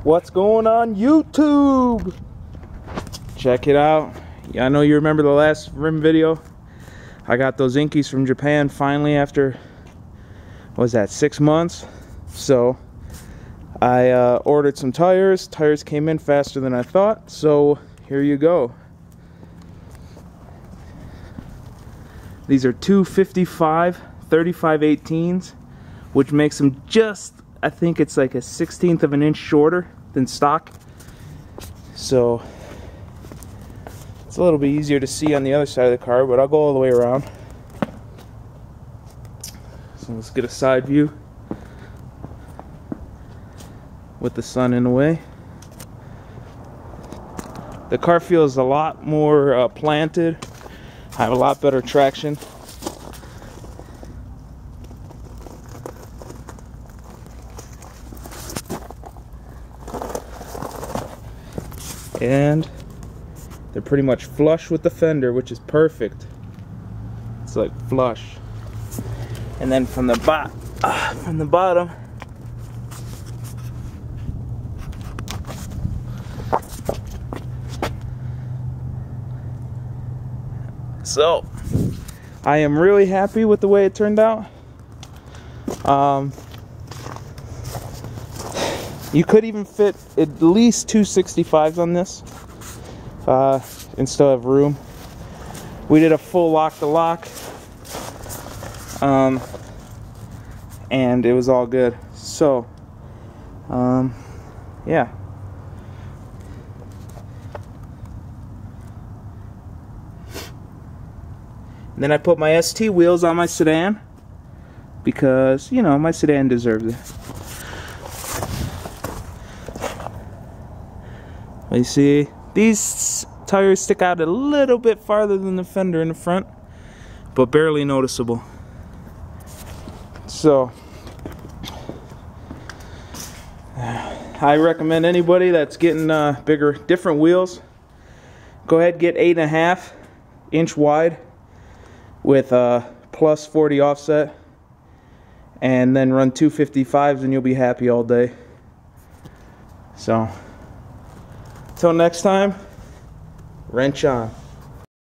What's going on YouTube? Check it out. Yeah, I know you remember the last rim video. I got those Enkeis from Japan finally after, what was that, 6 months? So I ordered some tires. Tires came in faster than I thought, so here you go. These are 255 35/18s, which makes them just, I think it's like a 1/16 of an inch shorter than stock. So it's a little bit easier to see on the other side of the car, but I'll go all the way around. So let's get a side view with the sun in the way. The car feels a lot more planted. I have a lot better traction. And they're pretty much flush with the fender, which is perfect. It's like flush. And then from the bottom, so I am really happy with the way it turned out. You could even fit at least 265s on this and still have room. We did a full lock to lock, and it was all good. So yeah. And then I put my ST wheels on my sedan because, you know, my sedan deserves it. You see, these tires stick out a little bit farther than the fender in the front, but barely noticeable. So I recommend anybody that's getting bigger, different wheels, go ahead and get 8.5 inch wide with a plus 40 offset, and then run 255s and you'll be happy all day. So until next time, wrench on.